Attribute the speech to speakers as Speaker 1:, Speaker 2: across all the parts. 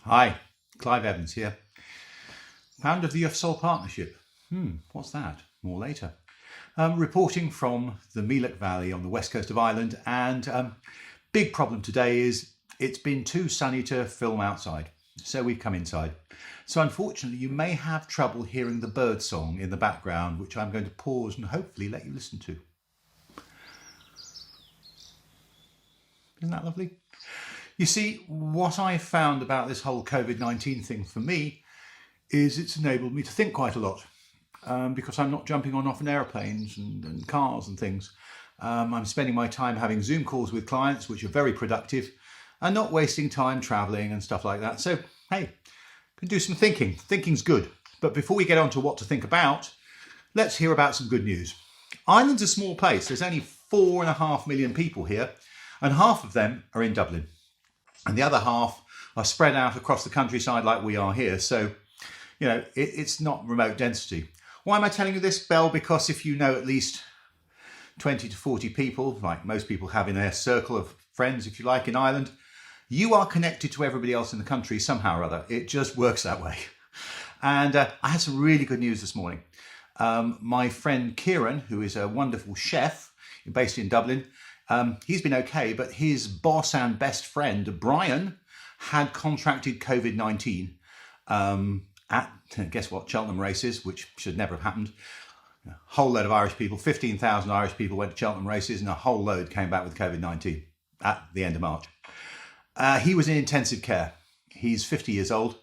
Speaker 1: Hi, Clive Evans here, founder of the UFSOL Partnership. What's that? More later. Reporting from the Mediocre Valley on the west coast of Ireland, and big problem today is it's been too sunny to film outside, so we've come inside. So unfortunately you may have trouble hearing the bird song in the background, which I'm going to pause and hopefully let you listen to. Isn't that lovely? You see, what I found about this whole COVID-19 thing for me is it's enabled me to think quite a lot because I'm not jumping on off in airplanes and cars and things. I'm spending my time having Zoom calls with clients, which are very productive, and not wasting time traveling and stuff like that. So, hey, can do some thinking. Thinking's good. But before we get on to what to think about, let's hear about some good news. Ireland's a small place. There's only 4.5 million people here, and half of them are in Dublin. And the other half are spread out across the countryside like we are here. So, it's not remote density. Why am I telling you this, Belle? Because if you know at least 20 to 40 people, like most people have in their circle of friends, if you like, in Ireland, you are connected to everybody else in the country somehow or other. It just works that way. And I had some really good news this morning. My friend Kieran, who is a wonderful chef based in Dublin, he's been okay, but his boss and best friend, Brian, had contracted COVID-19 at, guess what, Cheltenham races, which should never have happened. A whole load of Irish people, 15,000 Irish people went to Cheltenham races, and a whole load came back with COVID-19 at the end of March. He was in intensive care. He's 50 years old,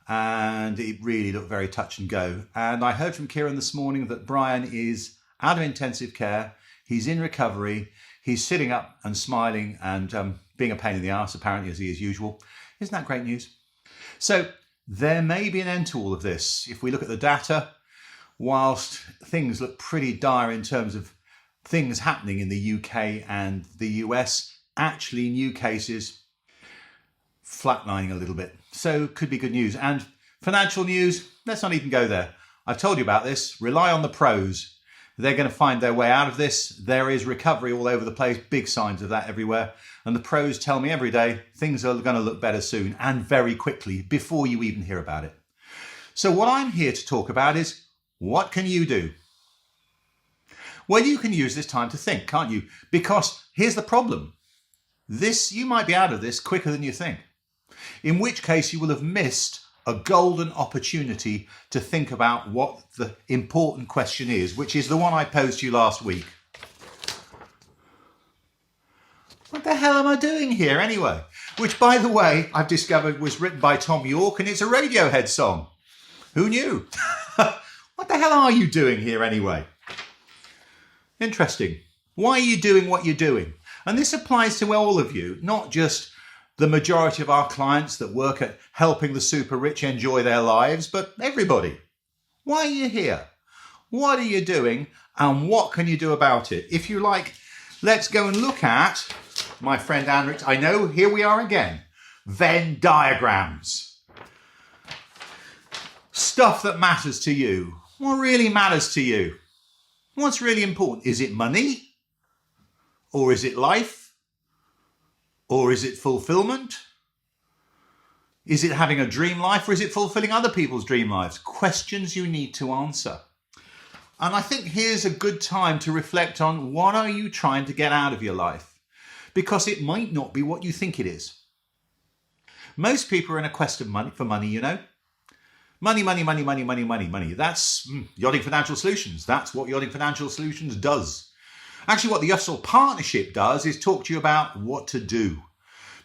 Speaker 1: and it really looked very touch and go. And I heard from Kieran this morning that Brian is out of intensive care. He's in recovery. He's sitting up and smiling and being a pain in the arse, apparently, as he is usual. Isn't that great news? So there may be an end to all of this. If we look at the data, whilst things look pretty dire in terms of things happening in the UK and the US, actually new cases flatlining a little bit. So could be good news. And financial news, let's not even go there. I've told you about this. Rely on the pros. They're going to find their way out of this. There is recovery all over the place, big signs of that everywhere. And the pros tell me every day things are going to look better soon and very quickly before you even hear about it. So what I'm here to talk about is, what can you do? Well, you can use this time to think, can't you? Because here's the problem. You might be out of this quicker than you think. In which case you will have missed a golden opportunity to think about what the important question is, which is the one I posed to you last week. What the hell am I doing here anyway? Which, by the way, I've discovered was written by Tom York, and it's a Radiohead song. Who knew? What the hell are you doing here anyway? Interesting. Why are you doing what you're doing? And this applies to all of you, not just the majority of our clients that work at helping the super rich enjoy their lives, but everybody. Why are you here? What are you doing? And what can you do about it? If you like, let's go and look at, my friend Anrich, I know, here we are again, Venn diagrams. Stuff that matters to you. What really matters to you? What's really important? Is it money? Or is it life? Or is it fulfillment? Is it having a dream life, or is it fulfilling other people's dream lives? Questions you need to answer. And I think here's a good time to reflect on, what are you trying to get out of your life? Because it might not be what you think it is. Most people are in a quest of money for money, you know. Money, money, money, money, money, money, money. That's Yachting Financial Solutions. That's what Yachting Financial Solutions does. Actually, what the UFSOL Partnership does is talk to you about what to do.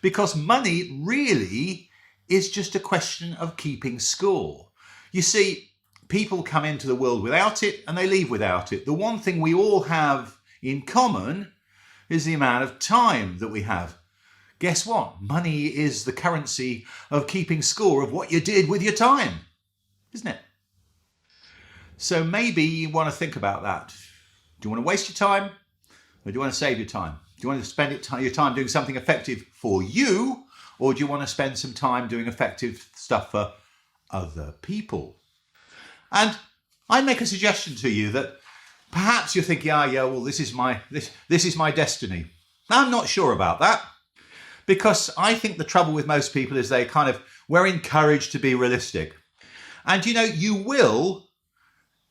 Speaker 1: Because money really is just a question of keeping score. You see, people come into the world without it and they leave without it. The one thing we all have in common is the amount of time that we have. Guess what? Money is the currency of keeping score of what you did with your time, isn't it? So maybe you want to think about that. Do you want to waste your time? Or do you want to save your time? Do you want to spend your time doing something effective for you? Or do you want to spend some time doing effective stuff for other people? And I make a suggestion to you that perhaps you're thinking, well, this is my destiny. I'm not sure about that. Because I think the trouble with most people is we're encouraged to be realistic. And you will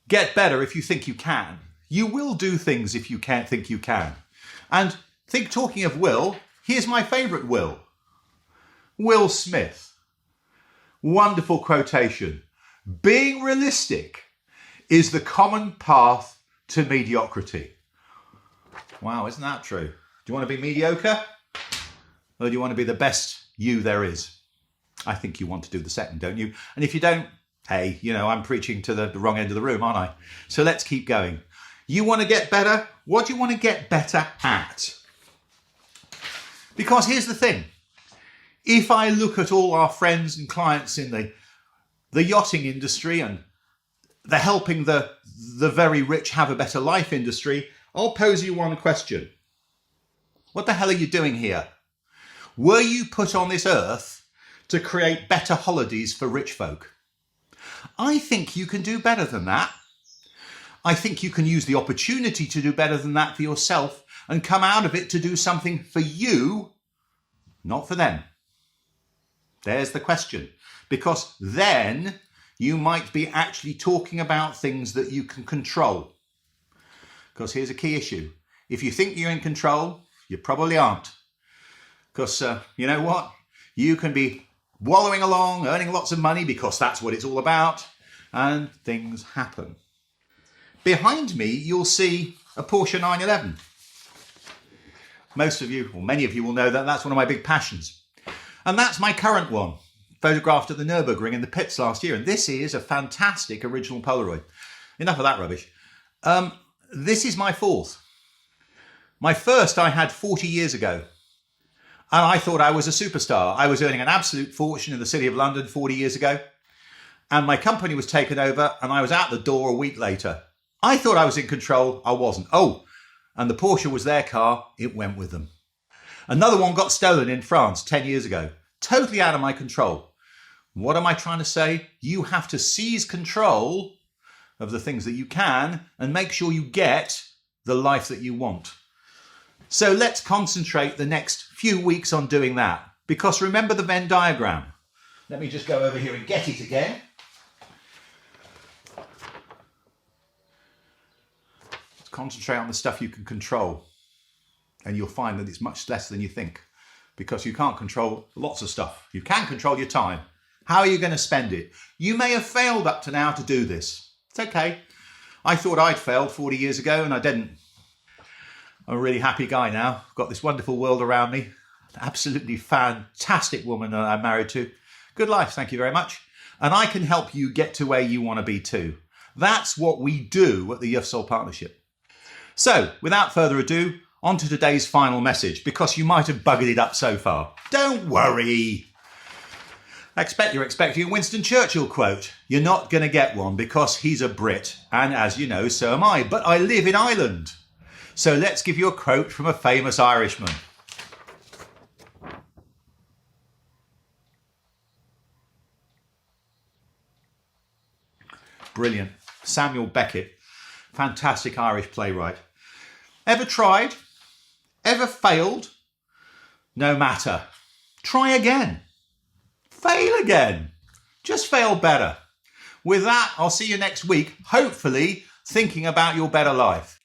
Speaker 1: get better if you think you can. You will do things if you can't think you can. And talking of Will, here's my favourite Will. Will Smith. Wonderful quotation. Being realistic is the common path to mediocrity. Wow, isn't that true? Do you want to be mediocre? Or do you want to be the best you there is? I think you want to do the second, don't you? And if you don't, hey, I'm preaching to the wrong end of the room, aren't I? So let's keep going. You want to get better? What do you want to get better at? Because here's the thing. If I look at all our friends and clients in the yachting industry and the helping the very rich have a better life industry, I'll pose you one question. What the hell are you doing here? Were you put on this earth to create better holidays for rich folk? I think you can do better than that. I think you can use the opportunity to do better than that for yourself and come out of it to do something for you, not for them. There's the question. Because then you might be actually talking about things that you can control. Because here's a key issue. If you think you're in control, you probably aren't. Because you know what? You can be wallowing along, earning lots of money because that's what it's all about, and things happen. Behind me, you'll see a Porsche 911. Most of you, or many of you will know that that's one of my big passions. And that's my current one, photographed at the Nürburgring in the pits last year. And this is a fantastic original Polaroid. Enough of that rubbish. This is my fourth. My first I had 40 years ago. And I thought I was a superstar. I was earning an absolute fortune in the City of London 40 years ago. And my company was taken over and I was out the door a week later. I thought I was in control. I wasn't. Oh, and the Porsche was their car. It went with them. Another one got stolen in France 10 years ago. Totally out of my control. What am I trying to say? You have to seize control of the things that you can and make sure you get the life that you want. So let's concentrate the next few weeks on doing that. Because remember the Venn diagram. Let me just go over here and get it again. Let's concentrate on the stuff you can control. And you'll find that it's much less than you think. Because you can't control lots of stuff. You can control your time. How are you going to spend it? You may have failed up to now to do this. It's okay. I thought I'd failed 40 years ago and I didn't. I'm a really happy guy now. I've got this wonderful world around me. An absolutely fantastic woman that I'm married to. Good life, thank you very much. And I can help you get to where you want to be too. That's what we do at the Youth Soul Partnership. So, without further ado, on to today's final message, because you might have buggered it up so far. Don't worry. I expect you're expecting a Winston Churchill quote. You're not going to get one because he's a Brit, and as you know, so am I. But I live in Ireland. So let's give you a quote from a famous Irishman. Brilliant. Samuel Beckett, fantastic Irish playwright. Ever tried? Ever failed? No matter. Try again. Fail again. Just fail better. With that, I'll see you next week, hopefully thinking about your better life.